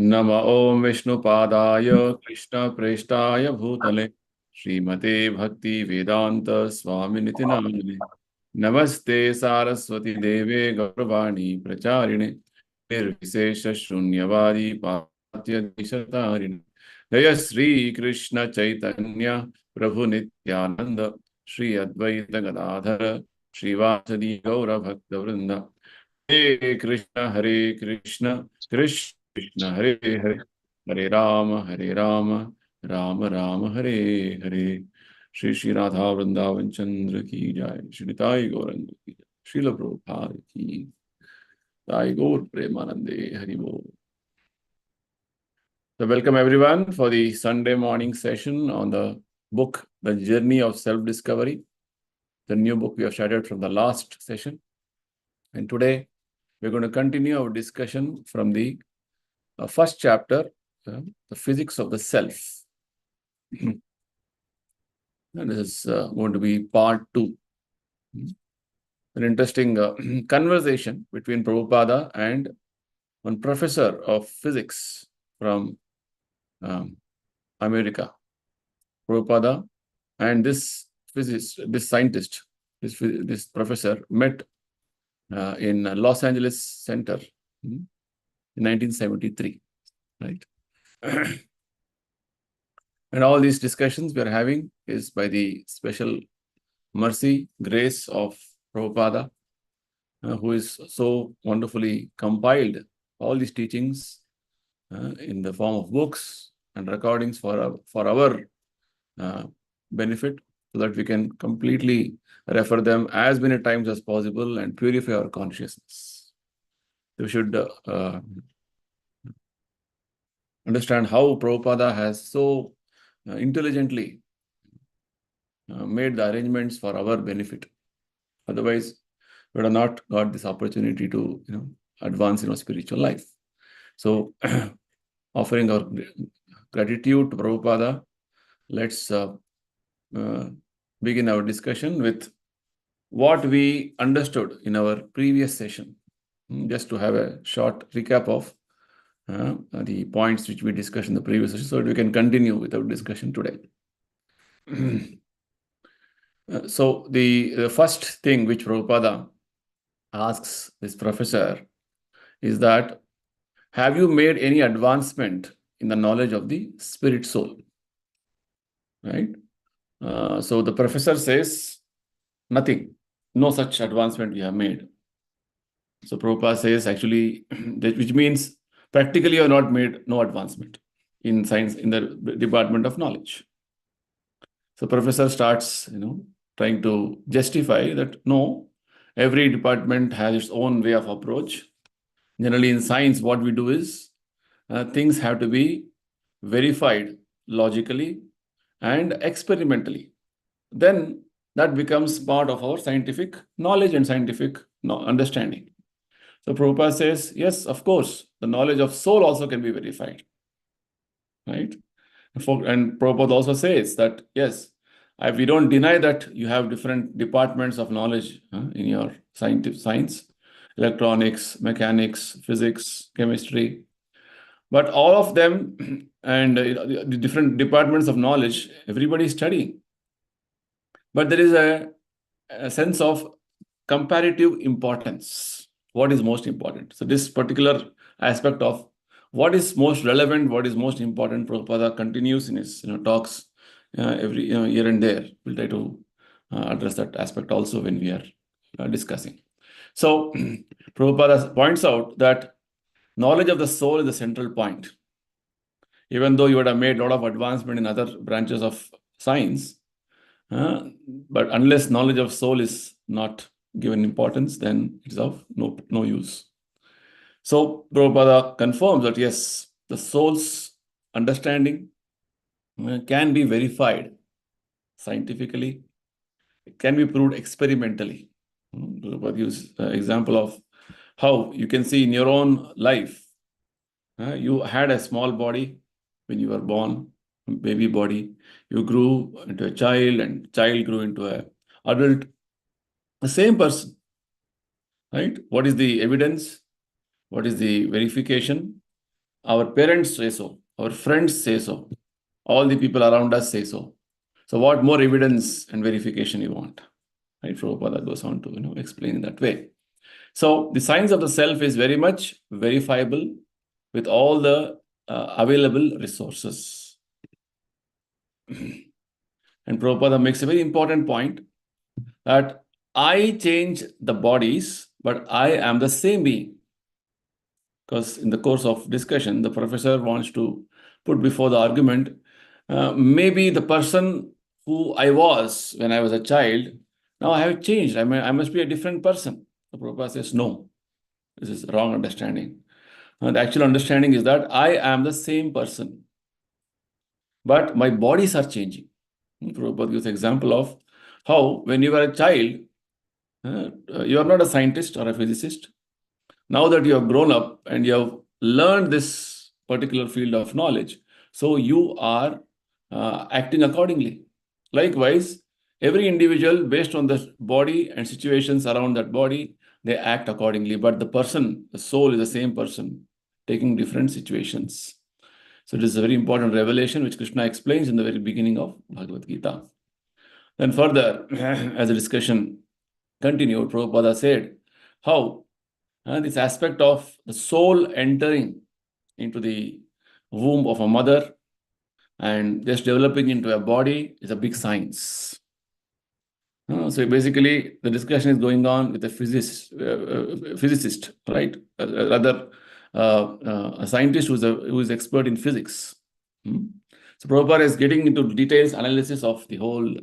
Nama Om Vishnu Padaya Krishna Preshthaya Bhutale Srimate Bhakti Vedanta Swami Namine Namaste Saraswati Deve Gauravani Pracharine Nirvisesha Shunyavadi Patya Dishatarine Jaya Sri Krishna Chaitanya Prabhu Nityananda Sri Advaita Gadadhara Srivasadi Gaura Bhakta Vrinda Hare Krishna, Krishna Krishna, Hare Hare, Hare Rama, Rama Rama, Hare Hare. Shri Shri Radha Vrindavan Chandra ki jai, Shri Tai Gauranga ki jai, Srila Prabhupada ki jai, Gaur Premanande, Hari Bol. So welcome everyone for the Sunday morning session on the book, The Journey of Self-Discovery, the new book we have started from the last session. And today we're going to continue our discussion from the first chapter, the physics of the self. And this is going to be part 2. An interesting conversation between Prabhupada and one professor of physics from America. Prabhupada and this physicist, this scientist, this professor met in Los Angeles Center in 1973, right? And all these discussions we are having is by the special mercy, grace of Prabhupada, who is so wonderfully compiled all these teachings in the form of books and recordings for our benefit, so that we can completely refer them as many times as possible and purify our consciousness. We should understand how Prabhupada has so intelligently made the arrangements for our benefit. Otherwise, we would have not got this opportunity to advance in our spiritual life. So, offering our gratitude to Prabhupada, let's begin our discussion with what we understood in our previous session. Just to have a short recap of the points which we discussed in the previous session, so that we can continue with our discussion today. So the first thing which Prabhupada asks this professor is that, have you made any advancement in the knowledge of the spirit soul? Right? So the professor says, nothing, no such advancement we have made. So Prabhupada says, actually, which means practically you have not made no advancement in science, in the department of knowledge. So professor starts, trying to justify that no, every department has its own way of approach. Generally in science, what we do is things have to be verified logically and experimentally. Then that becomes part of our scientific knowledge and scientific understanding. So Prabhupada says, yes, of course, the knowledge of soul also can be verified. Right? And Prabhupada also says that, yes, we don't deny that you have different departments of knowledge in your science, electronics, mechanics, physics, chemistry. But all of them and the different departments of knowledge, everybody is studying. But there is a sense of comparative importance. What is most important? So this particular aspect of what is most relevant, what is most important, Prabhupada continues in his talks every here and there. We'll try to address that aspect also when we are discussing. So Prabhupada points out that knowledge of the soul is the central point. Even though you would have made a lot of advancement in other branches of science, but unless knowledge of soul is not given importance, then it's of no use. So Prabhupada confirms that yes, the soul's understanding can be verified scientifically. It can be proved experimentally. Prabhupada gives an example of how you can see in your own life. You had a small body when you were born, baby body. You grew into a child, and child grew into an adult. The same person, right? What is the evidence? What is the verification? Our parents say so. Our friends say so. All the people around us say so. So what more evidence and verification you want? Right? Prabhupada goes on to explain in that way. So the science of the self is very much verifiable with all the available resources. And Prabhupada makes a very important point that I change the bodies, but I am the same being. Because in the course of discussion, the professor wants to put before the argument, maybe the person who I was when I was a child, now I have changed. I must be a different person. The Prabhupada says, no, this is wrong understanding. The actual understanding is that I am the same person, but my bodies are changing. Prabhupada gives an example of how when you were a child, you are not a scientist or a physicist. Now that you have grown up and you have learned this particular field of knowledge, so you are acting accordingly. Likewise, every individual, based on the body and situations around that body, they act accordingly. But the person, the soul, is the same person, taking different situations. So it is a very important revelation which Krishna explains in the very beginning of Bhagavad Gita. Then further, as the discussion continued, Prabhupada said how this aspect of the soul entering into the womb of a mother and just developing into a body is a big science. So basically, the discussion is going on with a physicist, right? Rather, a scientist who is expert in physics. So Prabhupada is getting into details analysis of the whole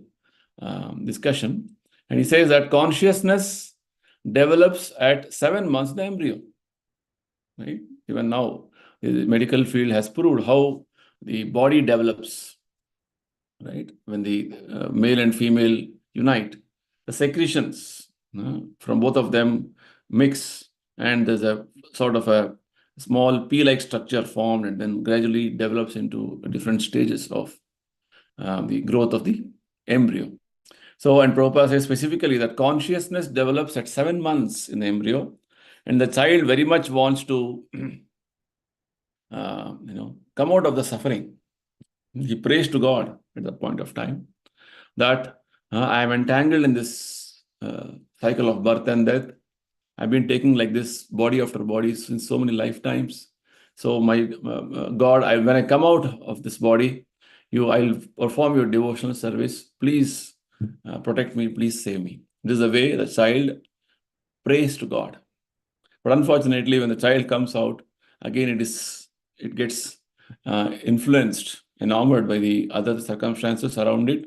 discussion, and he says that consciousness develops at 7 months in the embryo. Right? Even now, the medical field has proved how the body develops. Right? When the male and female unite, the secretions from both of them mix, and there's a sort of a small pea-like structure formed, and then gradually develops into different stages of the growth of the embryo. So, and Prabhupada says specifically that consciousness develops at 7 months in the embryo, and the child very much wants to, come out of the suffering. He prays to God at that point of time that I am entangled in this cycle of birth and death. I've been taking like this body after body since so many lifetimes. So my God, when I come out of this body, I'll perform your devotional service. Please protect me. Please save me. This is the way the child prays to God. But unfortunately, when the child comes out, again it gets influenced, enamored by the other circumstances around it,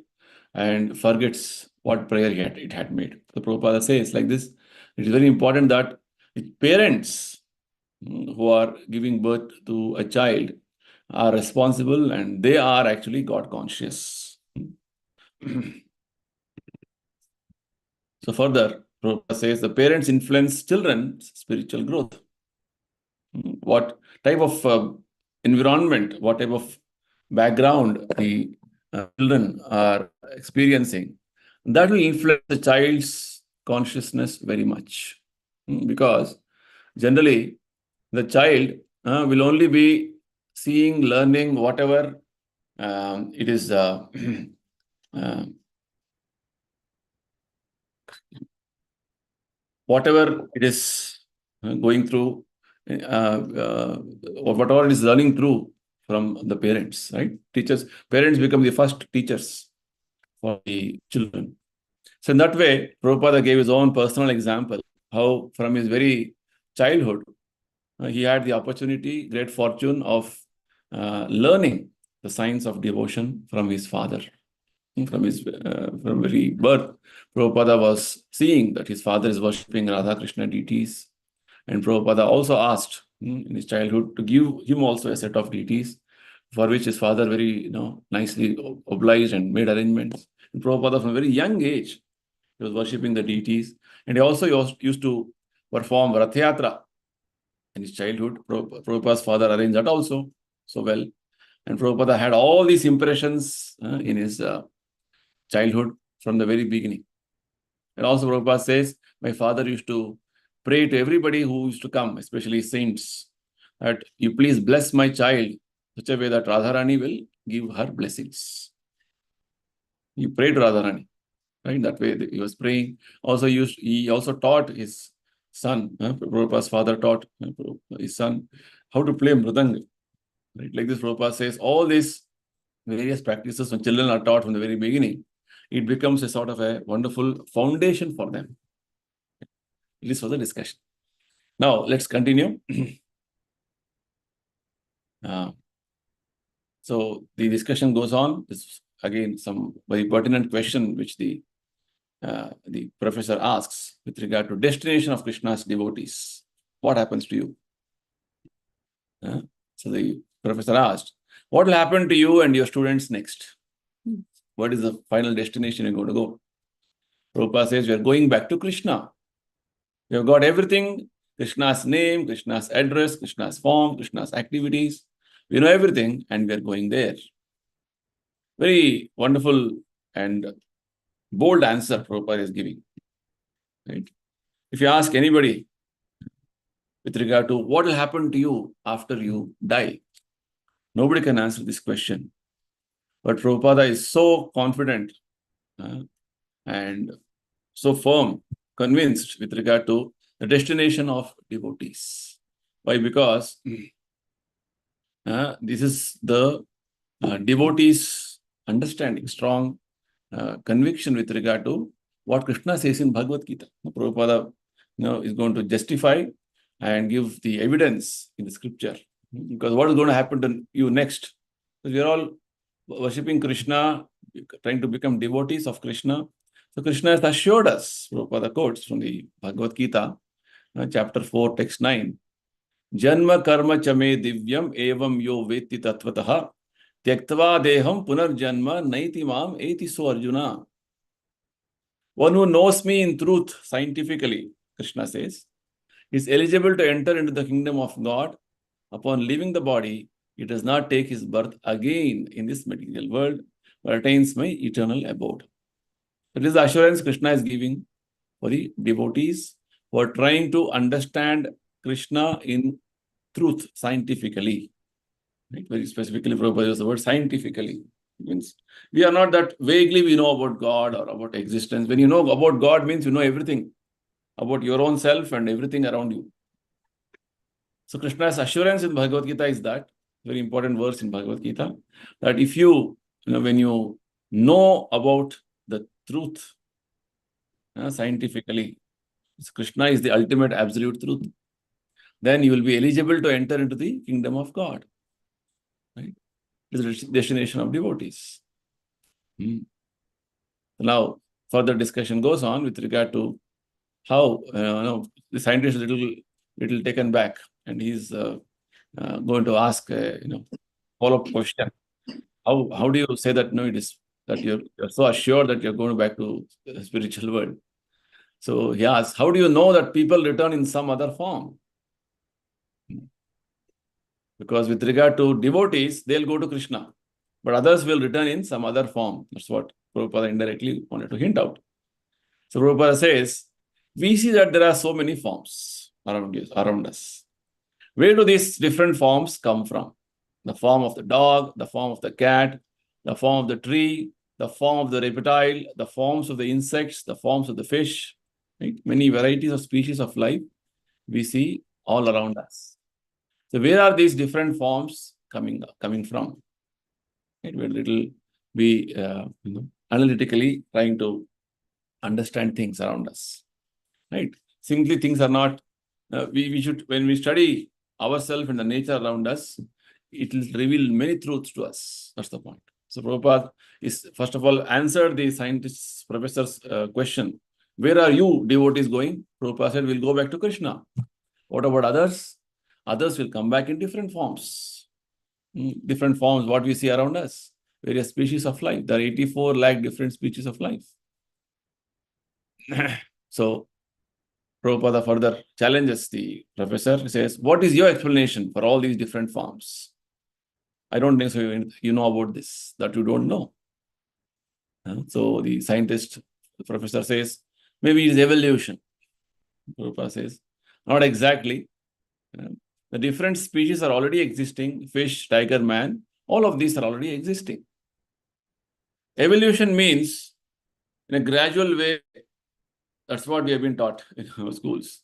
and forgets what prayer it had made. The Prabhupada says like this: it is very important that the parents who are giving birth to a child are responsible, and they are actually God conscious. So further, Prabhupada says the parents influence children's spiritual growth. What type of environment, what type of background the children are experiencing, that will influence the child's consciousness very much. Because generally, the child will only be seeing, learning, whatever it is whatever it is going through, or whatever it is learning through from the parents, right? Parents become the first teachers for the children. So in that way, Prabhupada gave his own personal example, how from his very childhood, he had the opportunity, great fortune of learning the science of devotion from his father. From very birth, Prabhupada was seeing that his father is worshipping Radha Krishna deities. And Prabhupada also asked in his childhood to give him also a set of deities, for which his father very nicely obliged and made arrangements. And Prabhupada from a very young age, he was worshipping the deities. And he also used to perform Rath Yatra in his childhood. Prabhupada's father arranged that also so well. And Prabhupada had all these impressions in his childhood from the very beginning. And also Prabhupada says, my father used to pray to everybody who used to come, especially saints. that you please bless my child such a way that Radharani will give her blessings. He prayed to Radharani, right? That way he was praying. Also, he also taught his son, Prabhupada's father taught his son how to play mridanga. Right? Like this, Prabhupada says, all these various practices when children are taught from the very beginning, it becomes a sort of a wonderful foundation for them. This was the discussion. Now, let's continue. So the discussion goes on. This again some very pertinent question which the professor asks with regard to destination of Krishna's devotees. What happens to you? So the professor asked, what will happen to you and your students next? What is the final destination you're going to go? Prabhupada says, we are going back to Krishna. We have got everything, Krishna's name, Krishna's address, Krishna's form, Krishna's activities. We know everything and we are going there. Very wonderful and bold answer Prabhupada is giving. Right? If you ask anybody with regard to what will happen to you after you die, nobody can answer this question. But Prabhupada is so confident and so firm, convinced with regard to the destination of devotees. Why? Because this is the devotees' understanding, strong conviction with regard to what Krishna says in Bhagavad Gita. Prabhupada is going to justify and give the evidence in the scripture. Because what is going to happen to you next? Because we are all worshipping Krishna, trying to become devotees of Krishna. So Krishna has assured us, Prabhupada quotes from the Bhagavad Gita, chapter 4, text 9, Janma karma chame divyam evam yo veti tattvataha tyaktva deham punarjanma naiti mam eti so Arjuna. One who knows me in truth scientifically, Krishna says, is eligible to enter into the kingdom of God. Upon leaving the body, he does not take his birth again in this material world, but attains my eternal abode. That is the assurance Krishna is giving for the devotees who are trying to understand Krishna in truth scientifically. Right? Very specifically, Prabhupada uses the word scientifically. It means we are not that vaguely we know about God or about existence. When you know about God means you know everything about your own self and everything around you. So Krishna's assurance in Bhagavad Gita is that, very important verse in Bhagavad Gita, that if when you know about the truth scientifically, Krishna is the ultimate absolute truth, then you will be eligible to enter into the kingdom of God. Right? It is the destination of devotees. Now, further discussion goes on with regard to how the scientist is a little taken back, and he's going to ask follow-up question. How do you say that it is that you're so assured that you're going back to the spiritual world? So he asks, how do you know that people return in some other form? Because with regard to devotees, they'll go to Krishna, but others will return in some other form. That's what Prabhupada indirectly wanted to hint out. So Prabhupada says, we see that there are so many forms around us. Where do these different forms come from? The form of the dog, the form of the cat, the form of the tree, the form of the reptile, the forms of the insects, the forms of the fish. Right? Many varieties of species of life we see all around us. So where are these different forms coming from? Right? We'll be analytically trying to understand things around us. Right? Simply things are not. We should, when we study ourselves and the nature around us, it will reveal many truths to us. That's the point. So Prabhupada is first of all answered the scientist's professor's question. Where are you devotees going? Prabhupada said, we'll go back to Krishna. What about others? Others will come back in different forms. Different forms, what we see around us. Various species of life. There are 84 lakh different species of life. So Prabhupada further challenges the professor. He says, what is your explanation for all these different forms? I don't think so you know about this, that you don't know. So the scientist, the professor says, maybe it is evolution. Prabhupada says, not exactly. The different species are already existing. Fish, tiger, man, all of these are already existing. Evolution means, in a gradual way, that's what we have been taught in our schools,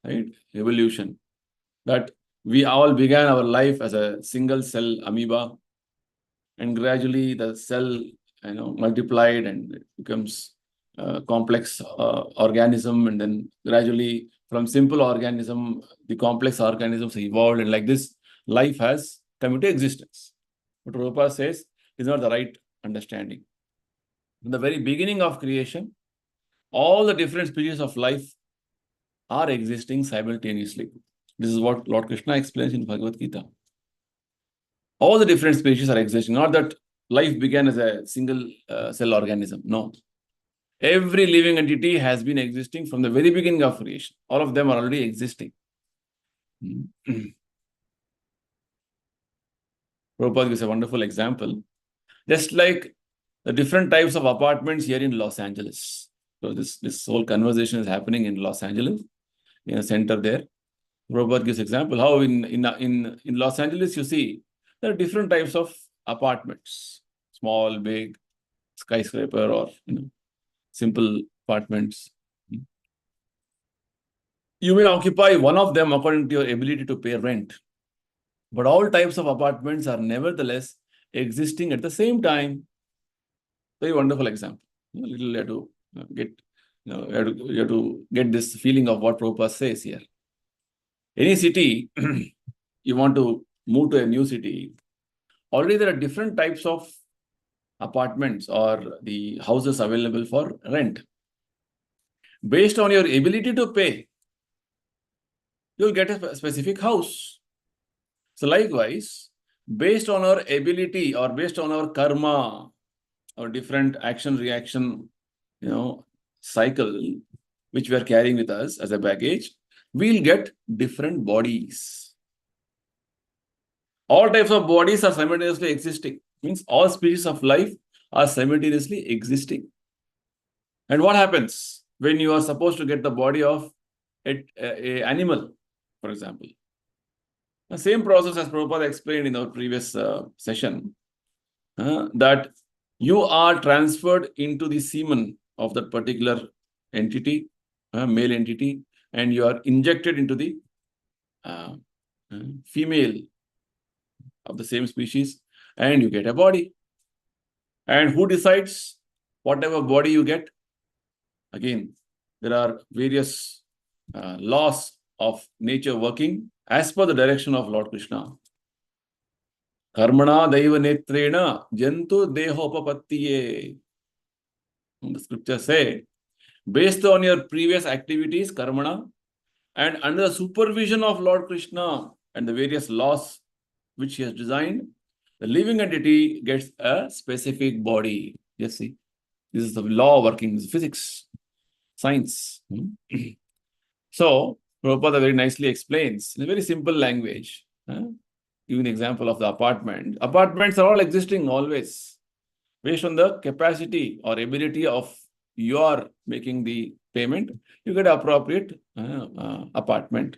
right? Evolution. That we all began our life as a single cell amoeba, and gradually the cell, multiplied and it becomes a complex organism, and then gradually from simple organism, the complex organisms evolved, and like this, life has come into existence. But Prabhupada says is not the right understanding. In the very beginning of creation, all the different species of life are existing simultaneously. This is what Lord Krishna explains in Bhagavad Gita. All the different species are existing. Not that life began as a single cell organism. No. Every living entity has been existing from the very beginning of creation. All of them are already existing. Prabhupada gives a wonderful example. Just like the different types of apartments here in Los Angeles. So this whole conversation is happening in Los Angeles, in a center there. Prabhupada gives example how in Los Angeles, you see, there are different types of apartments. Small, big, skyscraper, or simple apartments. You may occupy one of them according to your ability to pay rent. But all types of apartments are nevertheless existing at the same time. Very wonderful example. Little you have to get, you have to get this feeling of what Prabhupada says here. Any city, you want to move to a new city, already there are different types of apartments or the houses available for rent. Based on your ability to pay, you'll get a specific house. So likewise, based on our ability or based on our karma or different action-reaction, cycle, which we are carrying with us as a baggage, we'll get different bodies. All types of bodies are simultaneously existing. Means all species of life are simultaneously existing. And what happens when you are supposed to get the body of an animal, for example? The same process as Prabhupada explained in our previous session, that you are transferred into the semen of that particular entity, male entity, and you are injected into the female of the same species, and you get a body. And who decides whatever body you get? Again, there are various laws of nature working as per the direction of Lord Krishna. Karmana daiva netrena jantu dehopapattiye. The scriptures say, based on your previous activities, karmana, and under the supervision of Lord Krishna and the various laws which he has designed, the living entity gets a specific body. Yes, see, this is the law working, this is physics, science. So, Prabhupada very nicely explains in a very simple language. Give an example of the apartment. Apartments are all existing always. Based on the capacity or ability of your making the payment, you get appropriate apartment.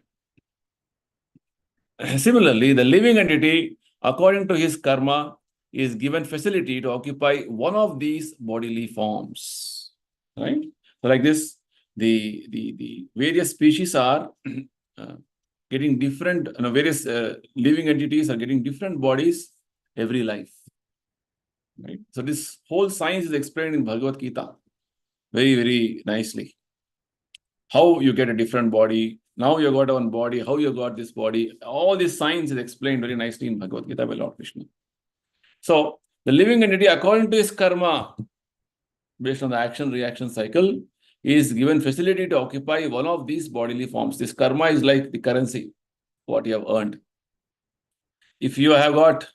Similarly, the living entity, according to his karma, is given facility to occupy one of these bodily forms. Right? So like this, the various species are getting different, various living entities are getting different bodies every life. Right? So this whole science is explained in Bhagavad Gita very, very nicely. How you get a different body, now you got one body, how you got this body, all this science is explained very nicely in Bhagavad Gita by Lord Krishna. So the living entity, according to his karma, based on the action-reaction cycle, is given facility to occupy one of these bodily forms. This karma is like the currency, what you have earned. If you have got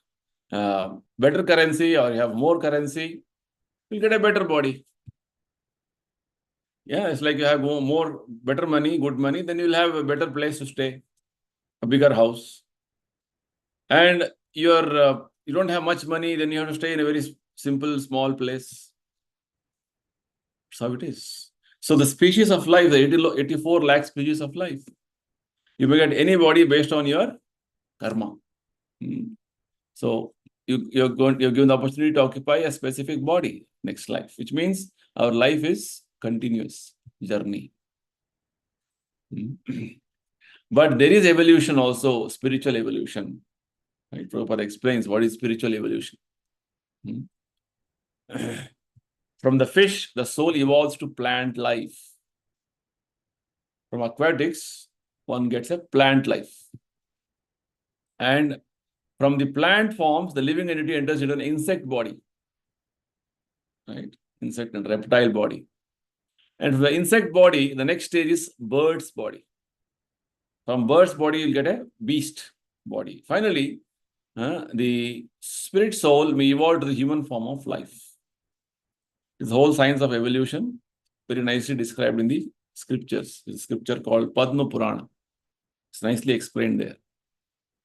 better currency or you have more currency, you'll get a better body. Yeah, it's like you have more better money, good money, then you'll have a better place to stay, a bigger house. And you don't have much money, then you have to stay in a very simple, small place. That's how it is. So the species of life, the 84 lakh species of life, you may get any body based on your karma. So you're given the opportunity to occupy a specific body next life, which means our life is continuous journey. But there is evolution also, spiritual evolution. Right? Prabhupada explains what is spiritual evolution. From the fish, the soul evolves to plant life. From aquatics, one gets a plant life. And from the plant forms, the living entity enters into an insect body. Right? Insect and reptile body. And from the insect body, the next stage is bird's body. From bird's body, you'll get a beast body. Finally, the spirit soul may evolve to the human form of life. This whole science of evolution, very nicely described in the scriptures. There's a scripture called Padma Purana. It's nicely explained there.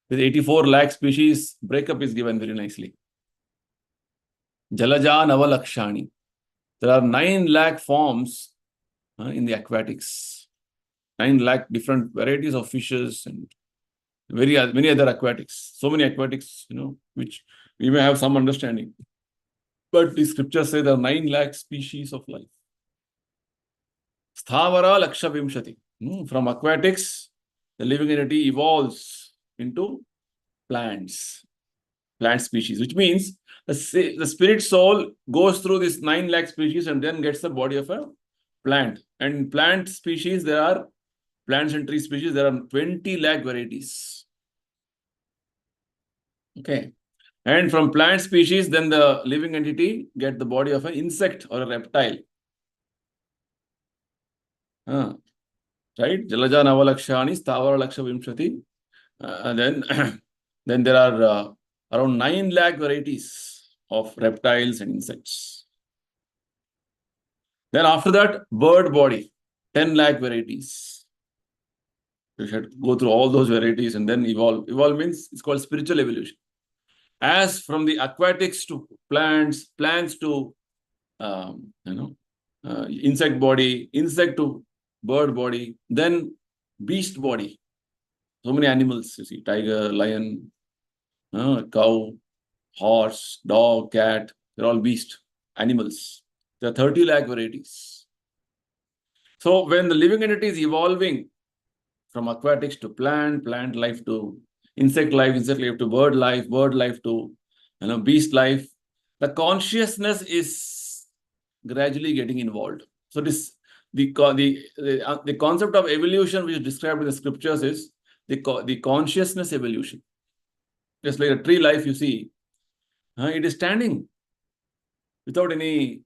With 84 lakh species, breakup is given very nicely. Jalaja Navalakshani. There are 9 lakh forms in the aquatics. 9 lakh different varieties of fishes and many other aquatics. So many aquatics, which we may have some understanding. But the scriptures say there are 9 lakh species of life. Sthavara Laksha Vimshati. From aquatics, the living entity evolves into plants, plant species, which means the spirit soul goes through this 9 lakh species and then gets the body of a plant. And in plant species, there are plants and tree species, there are 20 lakh varieties. Okay. And from plant species, then the living entity get the body of an insect or a reptile. Right? Jalaja Navalakshani, Stavara Laksha Vimshati. Then there are around 9 lakh varieties of reptiles and insects. Then after that, bird body, 10 lakh varieties. You should go through all those varieties and then evolve. Evolve means it's called spiritual evolution. As from the aquatics to plants, plants to insect body, insect to bird body, then beast body. So many animals, you see, tiger, lion, cow, horse, dog, cat, they're all beast animals. There are 30 lakh varieties. So when the living entity is evolving from aquatics to plant life to insect life to bird life to beast life, the consciousness is gradually getting involved. So the concept of evolution which is described in the scriptures is the consciousness evolution. Just like a tree life, you see, it is standing without any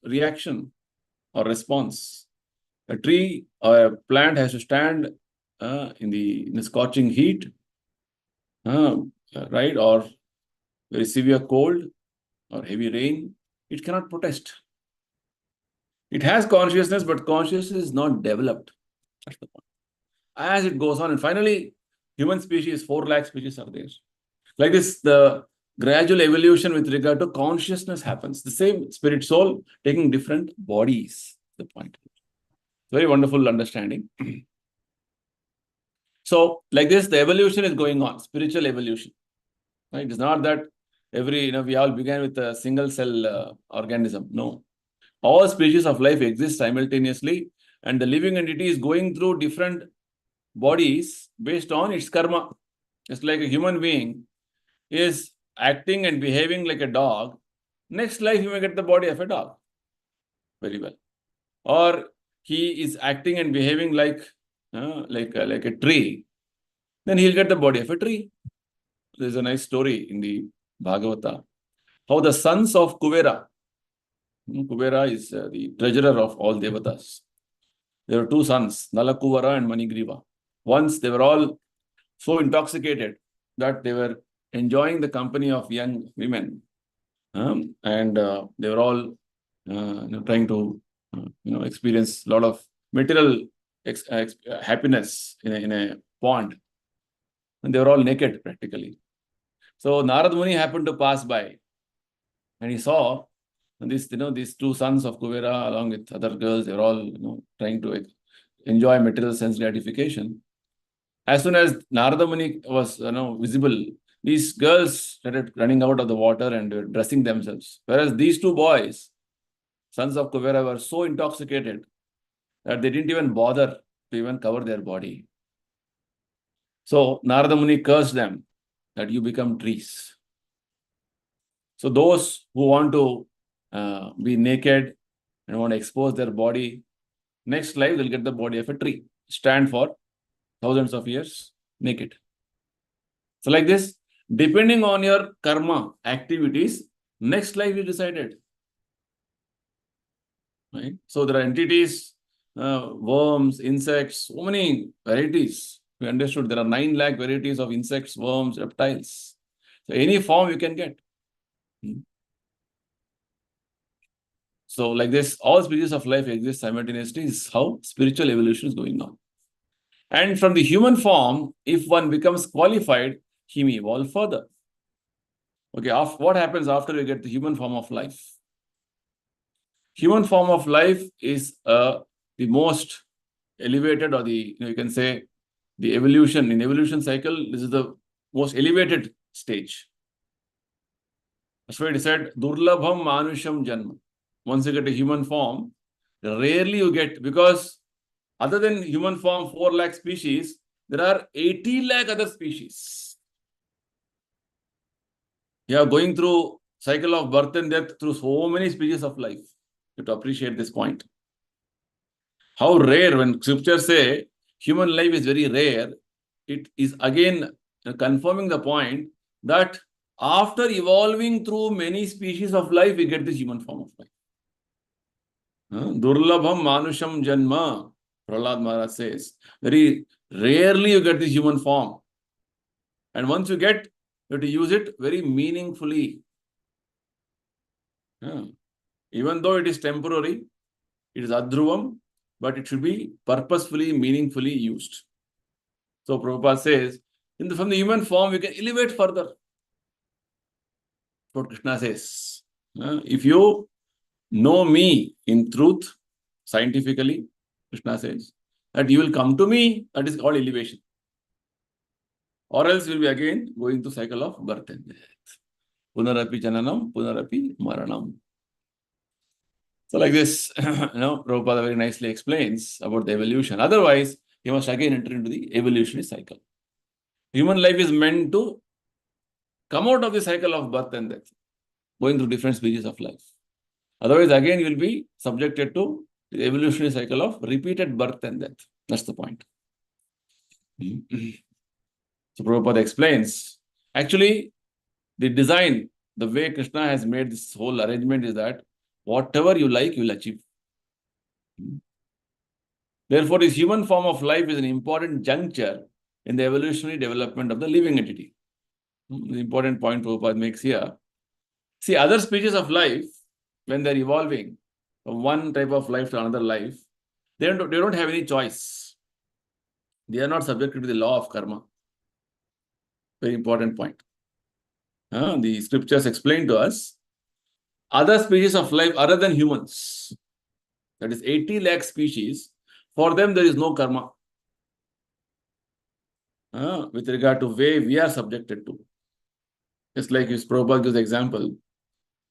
reaction or response. A tree or a plant has to stand in the scorching heat, right, or very severe cold or heavy rain. It cannot protest. It has consciousness, but consciousness is not developed. That's the point. As it goes on, and finally, human species, 4 lakh species are there. Like this, the gradual evolution with regard to consciousness happens. The same spirit soul taking different bodies. The point. Very wonderful understanding. So, like this, the evolution is going on, spiritual evolution. Right? It's not that we all began with a single cell organism. No. All species of life exist simultaneously, and the living entity is going through different bodies based on its karma. Just like a human being is acting and behaving like a dog, next life you may get the body of a dog. Very well. Or he is acting and behaving like a tree, then he'll get the body of a tree. There's a nice story in the Bhagavata, how the sons of Kuvera is the treasurer of all devatas. There were 2 sons, Nalakuvara and Manigriva. Once they were all so intoxicated that they were enjoying the company of young women, and they were all trying to experience a lot of material happiness in a pond, and they were all naked practically. So Narad Muni happened to pass by, and he saw these 2 sons of Kuvera along with other girls. They were all trying to enjoy material sense gratification. As soon as Narada Muni was visible, these girls started running out of the water and dressing themselves. Whereas these two boys, sons of Kuvera, were so intoxicated that they didn't even bother to even cover their body. So Narada Muni cursed them that you become trees. So those who want to be naked and want to expose their body, next life they'll get the body of a tree, stand for thousands of years naked. So like this, depending on your karma activities, next life is decided. Right? So there are entities, worms, insects, so many varieties. We understood there are 9 lakh varieties of insects, worms, reptiles. So any form you can get. So like this, all species of life exist simultaneously is how spiritual evolution is going on. And from the human form, if one becomes qualified, he may evolve further. Okay, what happens after you get the human form of life? Human form of life is the most elevated, or you can say the evolution. In evolution cycle, this is the most elevated stage. That's why it said, Durlabham Manusham Janma. Once you get a human form, rarely you get, because other than human form, 4 lakh species, there are 80 lakh other species. You are going through cycle of birth and death through so many species of life. You have to appreciate this point. How rare, when scriptures say human life is very rare, it is again confirming the point that after evolving through many species of life, we get this human form of life. Durlabham Manusham Janma, Prahlad Maharaj says. Very rarely you get this human form. And once you get, you have to use it very meaningfully. Even though it is temporary, it is adhruvam, but it should be purposefully, meaningfully used. So Prabhupada says, from the human form, we can elevate further. What Krishna says. If you know me in truth, scientifically, Krishna says, that you will come to me, that is called elevation. Or else you will be again going to cycle of birth and death. Punarapi jananam, punarapi maranam. So like this, Prabhupada very nicely explains about the evolution. Otherwise, you must again enter into the evolutionary cycle. Human life is meant to come out of the cycle of birth and death, going through different species of life. Otherwise, again, you will be subjected to the evolutionary cycle of repeated birth and death. That's the point. So Prabhupada explains, actually, the design, the way Krishna has made this whole arrangement is that whatever you like, you will achieve. Therefore, this human form of life is an important juncture in the evolutionary development of the living entity. The important point Prabhupada makes here. See, other species of life, when they're evolving from one type of life to another life, they don't have any choice. They are not subjected to the law of karma. Very important point. The scriptures explain to us, other species of life other than humans, that is 80 lakh species, for them there is no karma. With regard to way we are subjected to. Just like his Prabhupada gives example,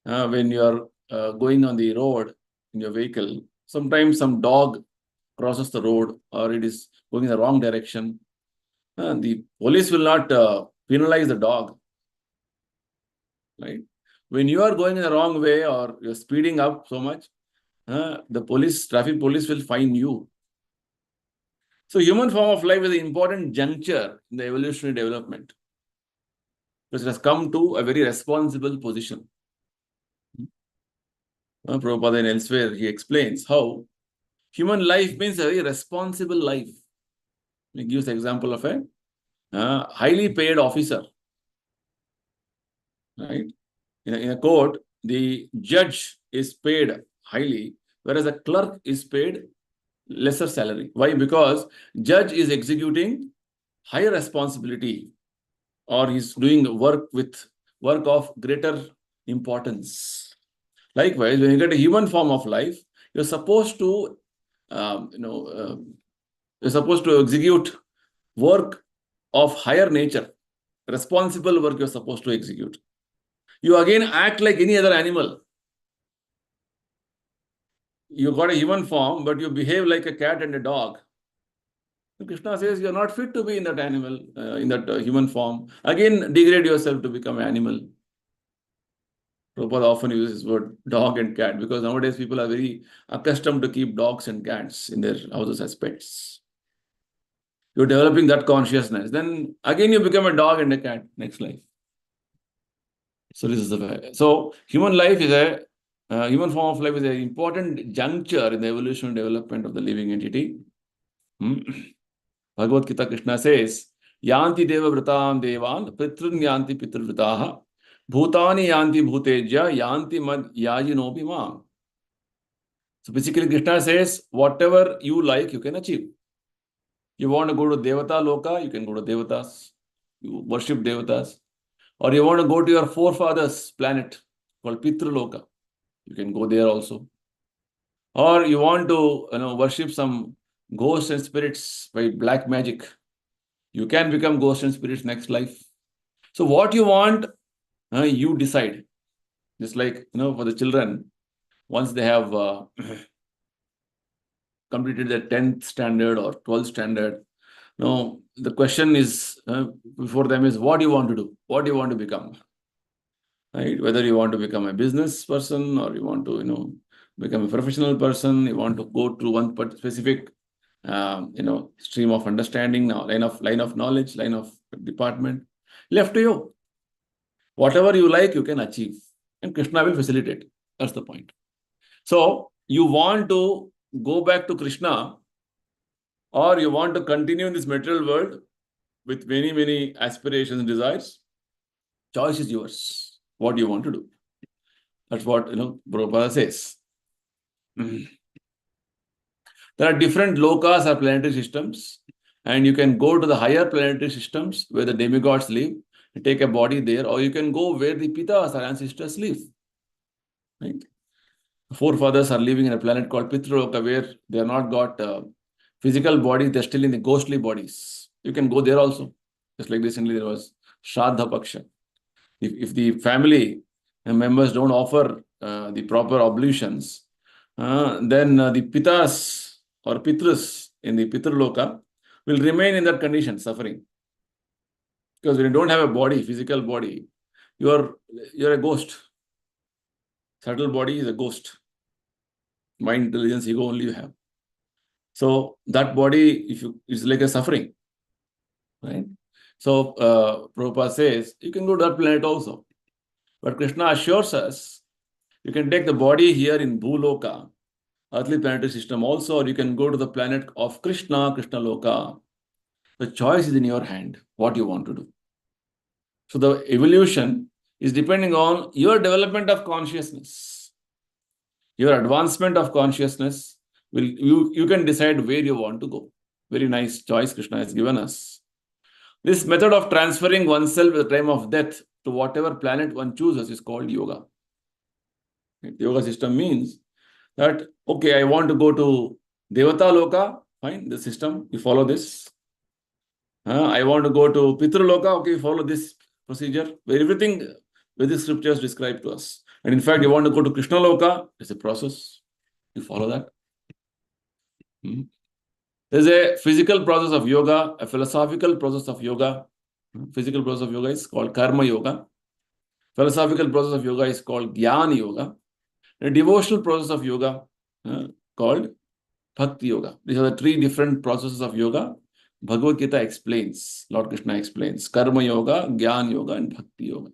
when you are going on the road in your vehicle, sometimes some dog crosses the road or it is going in the wrong direction. The police will not penalize the dog. Right? When you are going in the wrong way or you're speeding up so much, the traffic police will fine you. So human form of life is an important juncture in the evolutionary development, because it has come to a very responsible position. Prabhupada and elsewhere, he explains how human life means a very responsible life. He gives the example of a highly paid officer. Right? In a court, the judge is paid highly, whereas a clerk is paid lesser salary. Why? Because judge is executing higher responsibility, or he's doing work of greater importance. Likewise, when you get a human form of life, you're supposed to, you're supposed to execute work of higher nature, responsible work you're supposed to execute. You again act like any other animal. You got a human form, but you behave like a cat and a dog. Krishna says you're not fit to be in that animal, in that human form. Again, degrade yourself to become an animal. Prabhupada often uses this word dog and cat because nowadays people are very accustomed to keep dogs and cats in their houses as pets. You're developing that consciousness. Then again you become a dog and a cat next life. So this is the way. So human life is human form of life is an important juncture in the evolutionary development of the living entity. Bhagavad Gita, Krishna says, Yanti deva vratam devan, pitrun yanti pitrvritaha, bhutani yanti bhuteja, yanti mad yajinopi mam. So basically Krishna says, whatever you like, you can achieve. You want to go to Devata Loka, you can go to Devatas. You worship Devatas. Or you want to go to your forefathers' planet called Pitru Loka. You can go there also. Or you want to worship some ghosts and spirits by black magic. You can become ghosts and spirits next life. So what you want, you decide. Just like, for the children, once they have completed their 10th standard or 12th standard, the question is before them is, what do you want to do? What do you want to become? Right? Whether you want to become a business person or you want to, become a professional person, you want to go through one specific, stream of understanding, now line of knowledge, line of department, left to you. Whatever you like, you can achieve, and Krishna will facilitate. That's the point. So you want to go back to Krishna, or you want to continue in this material world with many, many aspirations and desires. Choice is yours. What do you want to do? That's what, Prabhupada says. There are different lokas or planetary systems, and you can go to the higher planetary systems where the demigods live, take a body there, or you can go where the pitas or ancestors live. Right? Forefathers are living in a planet called Pitraloka where they are not got physical bodies, they're still in the ghostly bodies. You can go there also. Just like recently there was Shraddha Paksha. If the family members don't offer the proper oblations, then the pitas or pitras in the Pitraloka will remain in that condition, suffering. Because when you don't have a body, physical body, you're a ghost. Subtle body is a ghost. Mind, intelligence, ego only you have. So that body, is like a suffering. Right? So Prabhupada says, you can go to that planet also. But Krishna assures us, you can take the body here in Bhuloka, earthly planetary system also, or you can go to the planet of Krishna, Krishna Loka. The choice is in your hand, what you want to do. So the evolution is depending on your development of consciousness. Your advancement of consciousness, you can decide where you want to go. Very nice choice Krishna has given us. This method of transferring oneself at the time of death to whatever planet one chooses is called yoga. The yoga system means that, okay, I want to go to Devata Loka, fine, the system, you follow this. I want to go to Pitru Loka, okay, you follow this procedure. Everything with the scriptures describe to us. And in fact, you want to go to Krishna Loka, it's a process. You follow that. There's a physical process of yoga, a philosophical process of yoga. Physical process of yoga is called Karma Yoga. Philosophical process of yoga is called Jnana Yoga. A devotional process of yoga called Bhakti Yoga. These are the three different processes of yoga. Bhagavad Gita explains, Lord Krishna explains, Karma Yoga, Jnana Yoga, and Bhakti Yoga.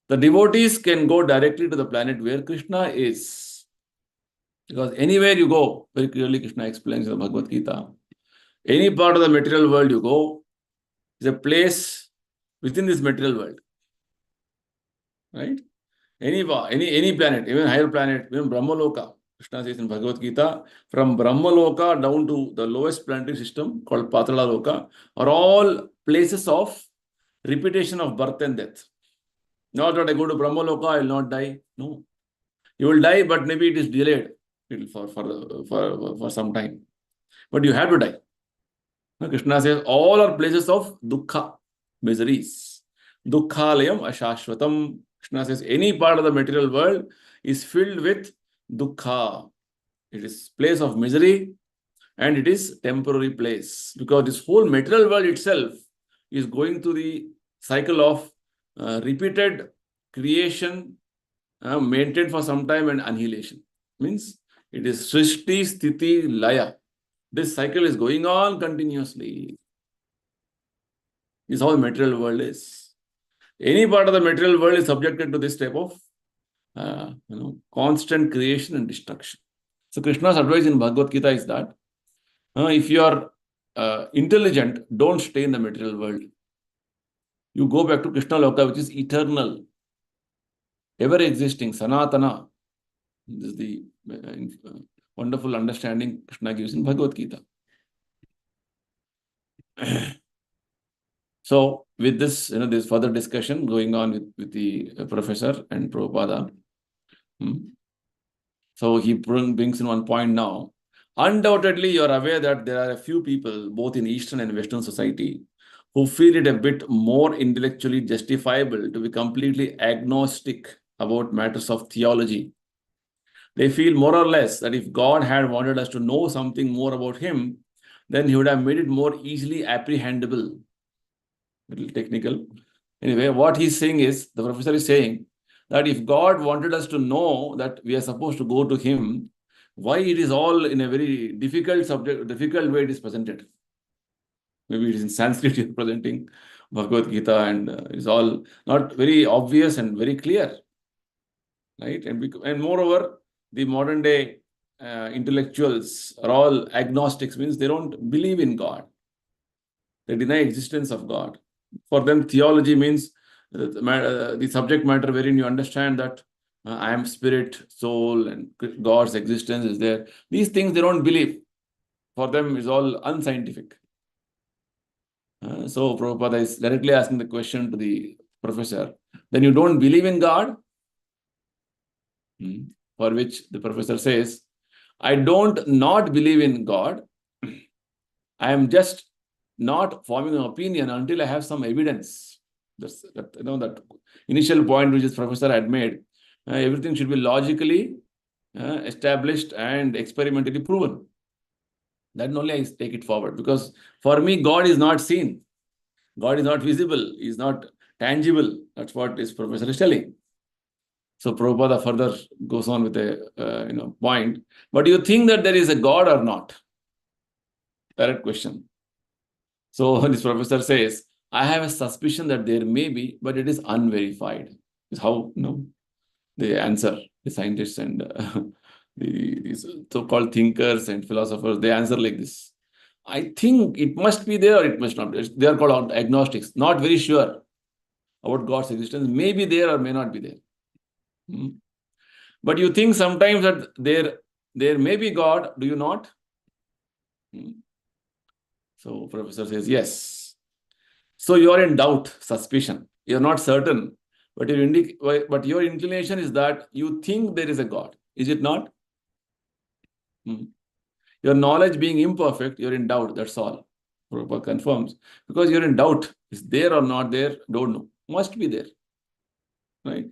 The devotees can go directly to the planet where Krishna is. Because anywhere you go, very clearly Krishna explains in the Bhagavad Gita, any part of the material world you go is a place within this material world. Right? Any planet, even higher planet, even Brahmaloka, Krishna says in Bhagavad Gita, from Brahmaloka down to the lowest planetary system called Patala Loka are all places of repetition of birth and death. Not that I go to Brahmaloka, I will not die. No. You will die, but maybe it is delayed for some time. But you have to die. Krishna says all are places of dukkha, miseries. Dukkhalayam ashashvatam. Krishna says any part of the material world is filled with dukkha. It is place of misery and it is temporary place because this whole material world itself is going through the cycle of repeated creation, maintained for some time and annihilation. Means it is Srishti, Sthiti, Laya. This cycle is going on continuously. This is how the material world is. Any part of the material world is subjected to this type of constant creation and destruction. So Krishna's advice in Bhagavad Gita is that if you are intelligent, don't stay in the material world. You go back to Krishna Loka, which is eternal, ever existing, Sanatana. This is the wonderful understanding Krishna gives in Bhagavad Gita. So with this, there's further discussion going on with the professor and Prabhupada. So he brings in one point now. Undoubtedly, you are aware that there are a few people, both in Eastern and Western society, who feel it a bit more intellectually justifiable to be completely agnostic about matters of theology. They feel more or less that if God had wanted us to know something more about Him, then He would have made it more easily apprehendable. A little technical. Anyway, what he's saying is, the professor is saying that if God wanted us to know that we are supposed to go to Him, why it is all in a very difficult way it is presented. Maybe it is in Sanskrit he is presenting Bhagavad Gita and it's all not very obvious and very clear. Right? And moreover, the modern day intellectuals are all agnostics, means they don't believe in God. They deny existence of God. For them, theology means the subject matter wherein you understand that I am spirit, soul, and God's existence is there. These things they don't believe. For them, it's all unscientific. So Prabhupada is directly asking the question to the professor. Then you don't believe in God? For which the professor says, I don't not believe in God. I am just not forming an opinion until I have some evidence. That initial point which this professor had made, everything should be logically established and experimentally proven. Then only I take it forward. Because for me, God is not seen. God is not visible. He is not tangible. That's what this professor is telling. So Prabhupada further goes on with a point. But do you think that there is a God or not? Direct question. So this professor says, I have a suspicion that there may be, but it is unverified. Is how they answer, the scientists and these so-called thinkers and philosophers, they answer like this. I think it must be there or it must not be. They are called agnostics, not very sure about God's existence. May be there or may not be there. But you think sometimes that there may be God, do you not? So professor says, yes. So you are in doubt, suspicion. You are not certain, but your inclination is that you think there is a God. Is it not? Your knowledge being imperfect, you're in doubt. That's all. Prabhupada confirms. Because you're in doubt. Is there or not there? Don't know. Must be there. Right?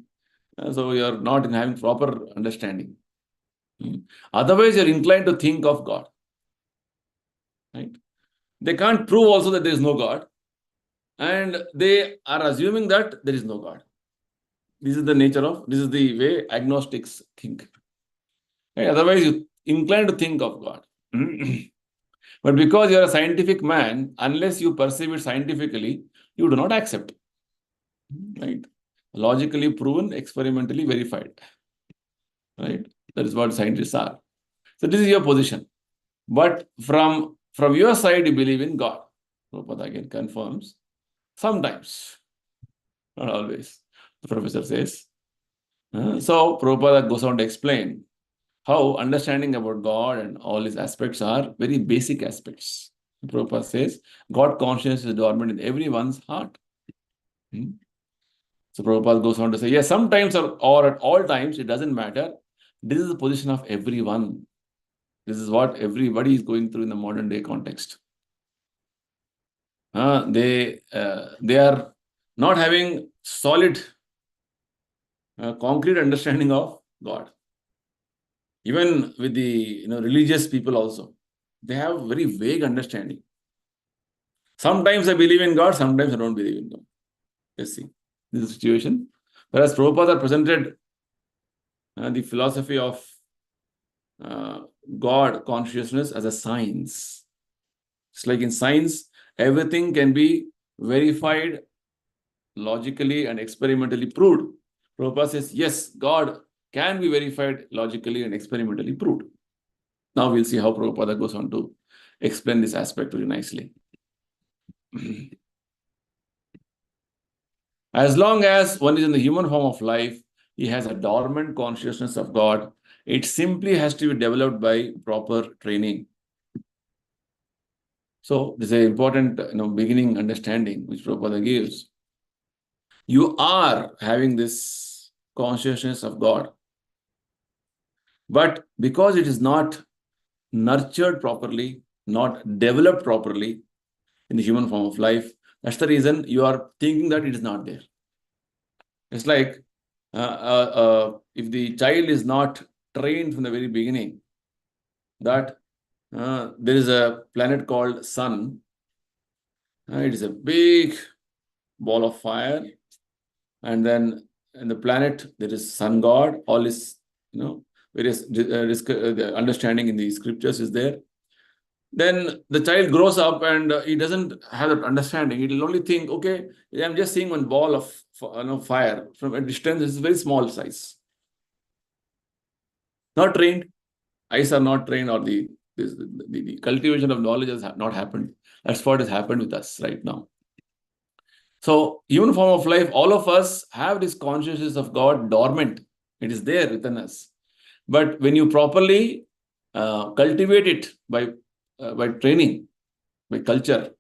So you're not in having proper understanding. Otherwise, you're inclined to think of God. Right? They can't prove also that there is no God. And they are assuming that there is no God. This is the way agnostics think. Right? Otherwise, you inclined to think of God. But because you're a scientific man, unless you perceive it scientifically, you do not accept. Right? Logically proven, experimentally verified. Right? That is what scientists are. So this is your position. But from your side, you believe in God. Prabhupada again confirms. Sometimes. Not always. The professor says. So Prabhupada goes on to explain how understanding about God and all his aspects are very basic aspects. Prabhupada says, God consciousness is dormant in everyone's heart. So Prabhupada goes on to say, yes, sometimes or at all times, it doesn't matter. This is the position of everyone. This is what everybody is going through in the modern day context. they are not having solid, concrete understanding of God. Even with the religious people also, they have very vague understanding. Sometimes I believe in God, sometimes I don't believe in God. Let's see. This is the situation. Whereas Prabhupada presented the philosophy of God consciousness as a science. It's like in science, everything can be verified logically and experimentally proved. Prabhupada says, yes, God can be verified logically and experimentally proved. Now we'll see how Prabhupada goes on to explain this aspect very nicely. As long as one is in the human form of life, he has a dormant consciousness of God. It simply has to be developed by proper training. So this is an important beginning understanding which Prabhupada gives. You are having this consciousness of God. But because it is not nurtured properly, not developed properly in the human form of life, that's the reason you are thinking that it is not there. It's like if the child is not trained from the very beginning that there is a planet called Sun. It is a big ball of fire, and then in the planet there is Sun God. All is various the understanding in the scriptures is there. Then the child grows up and he doesn't have that understanding. He will only think, okay, I'm just seeing one ball of fire from a distance. It's very small size. Not trained. Eyes are not trained, or the cultivation of knowledge has not happened. That's what has happened with us right now. So, human form of life, all of us have this consciousness of God dormant. It is there within us. But when you properly cultivate it by training, by culture,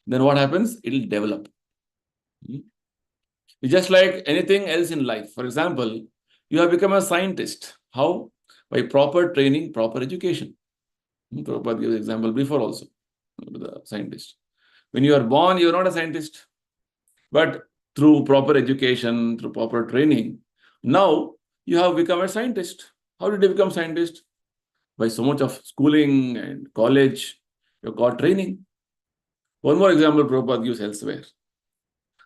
then what happens? It will develop. It's just like anything else in life. For example, you have become a scientist. How? By proper training, proper education. Prabhupada gives an example before also, the scientist. When you are born, you are not a scientist. But through proper education, through proper training, now you have become a scientist. How did you become scientist? By so much of schooling and college, you got training. One more example Prabhupada gives elsewhere.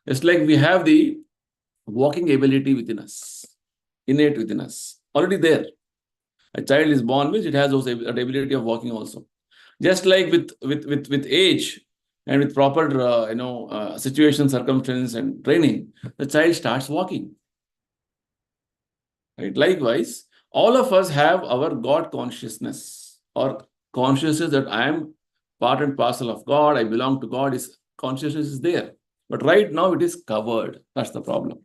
It's like we have the walking ability within us, innate within us, already there. A child is born with it has those ability of walking also. Just like with age and with proper situation, circumstance, and training, the child starts walking. Right? Likewise, all of us have our God consciousness, or consciousness that I am part and parcel of God, I belong to God. Consciousness is there. But right now it is covered. That's the problem.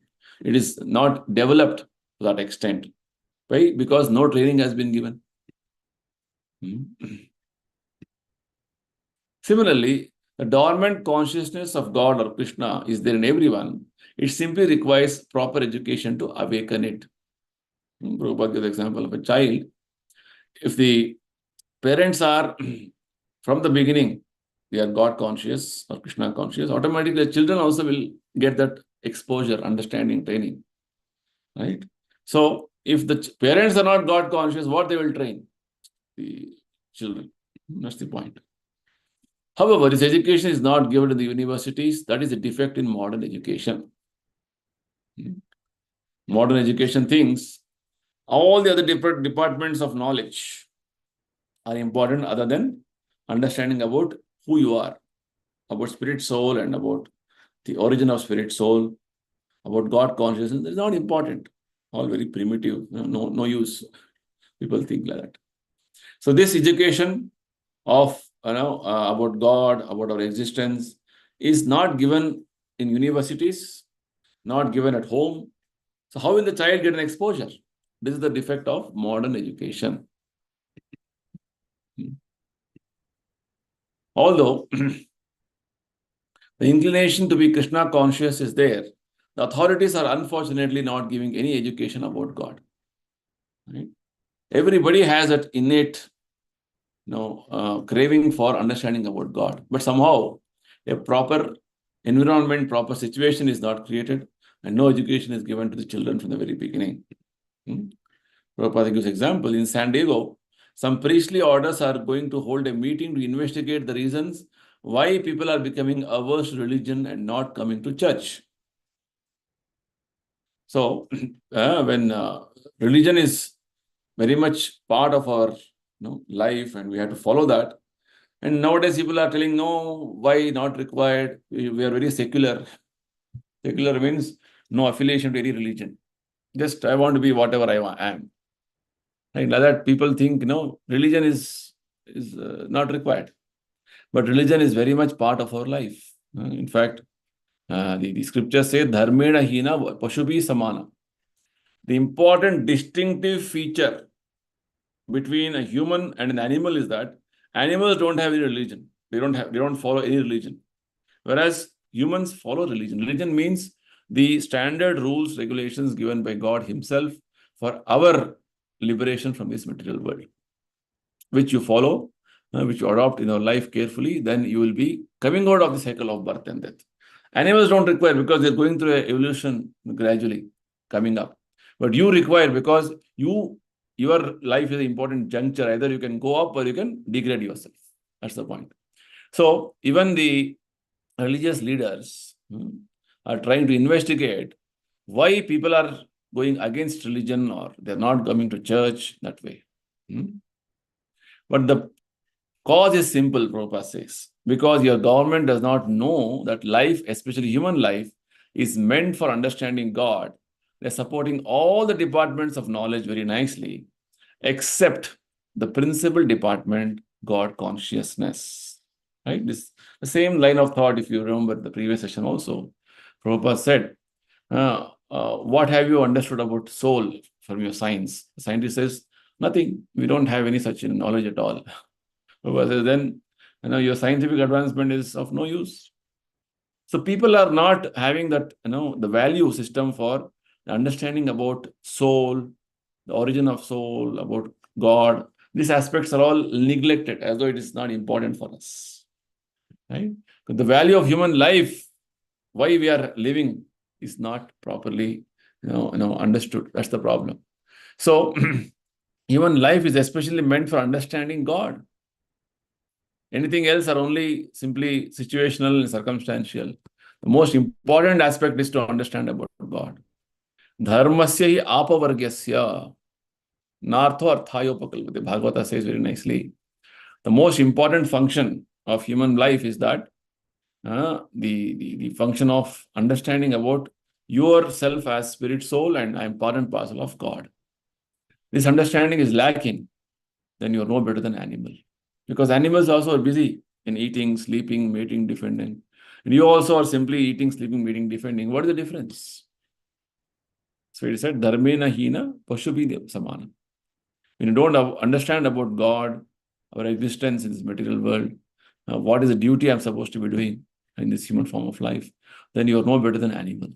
It is not developed to that extent. Right? Because no training has been given. Similarly, the dormant consciousness of God or Krishna is there in everyone. It simply requires proper education to awaken it. Prabhupada gives the example of a child. If the parents are from the beginning, they are God conscious or Krishna conscious, automatically the children also will get that exposure, understanding, training. Right? So, if the parents are not God conscious, what they will train? The children. That's the point. However, this education is not given in the universities. That is a defect in modern education. Modern education thinks all the other different departments of knowledge are important other than understanding about who you are, about spirit, soul, and about the origin of spirit, soul, about God consciousness. It's not important. All very primitive, no use. People think like that. So this education of about God, about our existence, is not given in universities, not given at home. So how will the child get an exposure? This is the defect of modern education. Although the inclination to be Krishna conscious is there, the authorities are unfortunately not giving any education about God. Right? Everybody has that innate craving for understanding about God. But somehow a proper environment, proper situation is not created, and no education is given to the children from the very beginning. Prabhupada gives example. In San Diego, some priestly orders are going to hold a meeting to investigate the reasons why people are becoming averse to religion and not coming to church. So, when religion is very much part of our life and we have to follow that, and nowadays people are telling, no, why not required? We are very secular. Secular means no affiliation to any religion. Just I want to be whatever I am. Right? Like that, people think, religion is not required. But religion is very much part of our life. In fact, the scriptures say, Dharmena hina pashubi samana. The important distinctive feature between a human and an animal is that animals don't have any religion. They don't follow any religion. Whereas humans follow religion. Religion means the standard rules, regulations given by God Himself for our liberation from this material world, which you follow, which you adopt in your life carefully, then you will be coming out of the cycle of birth and death. Animals don't require because they're going through an evolution gradually coming up. But you require because your life is an important juncture. Either you can go up or you can degrade yourself. That's the point. So even the religious leaders are trying to investigate why people are going against religion or they're not coming to church that way. But the cause is simple, Prabhupada says, because your government does not know that life, especially human life, is meant for understanding God. They're supporting all the departments of knowledge very nicely, except the principal department, God consciousness. Right? This the same line of thought, if you remember the previous session also. Prabhupada said, what have you understood about soul from your science? The scientist says, nothing. We don't have any such knowledge at all. Prabhupada says, then your scientific advancement is of no use. So people are not having that, the value system for understanding about soul, the origin of soul, about God. These aspects are all neglected as though it is not important for us. Right? The value of human life, why we are living, is not properly understood. That's the problem. So human life is especially meant for understanding God. Anything else are only simply situational and circumstantial. The most important aspect is to understand about God. Dharmasya hi apavargyasya nartho arthayopakalpate. Bhagavata says very nicely. The most important function of human life is that the function of understanding about yourself as spirit, soul, and I am part and parcel of God. This understanding is lacking, then you are no better than animal. Because animals also are busy in eating, sleeping, mating, defending. And you also are simply eating, sleeping, mating, defending. What is the difference? So it said, Dharmena hina pashubi samana. When you don't understand about God, our existence in this material world, what is the duty I'm supposed to be doing in this human form of life, then you are no better than animal.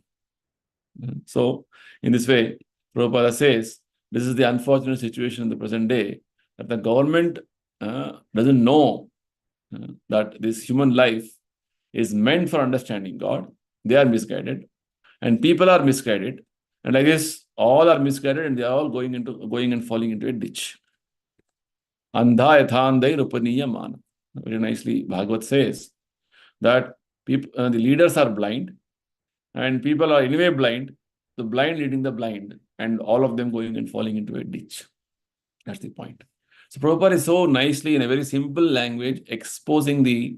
So in this way, Prabhupada says, this is the unfortunate situation in the present day, that the government doesn't know that this human life is meant for understanding God. They are misguided, and people are misguided, and I guess all are misguided, and they are all going and falling into a ditch. Andha yathandai rupaniya mana. Very nicely, Bhagavat says that people, the leaders are blind, and people are anyway blind. The blind leading the blind, and all of them going and falling into a ditch. That's the point. So Prabhupada is so nicely in a very simple language exposing the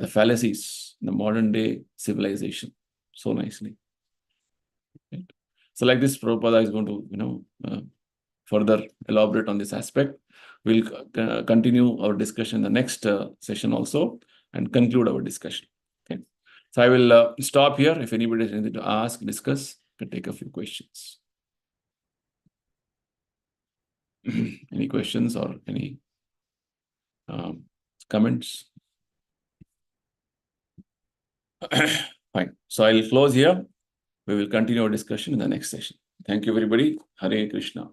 fallacies in the modern day civilization so nicely. Right? So like this, Prabhupada is going to further elaborate on this aspect. We'll continue our discussion in the next session also and conclude our discussion. Okay. So I will stop here. If anybody has anything to ask, discuss, can take a few questions. Any questions or any comments? Fine. So I'll close here. We will continue our discussion in the next session. Thank you, everybody. Hare Krishna.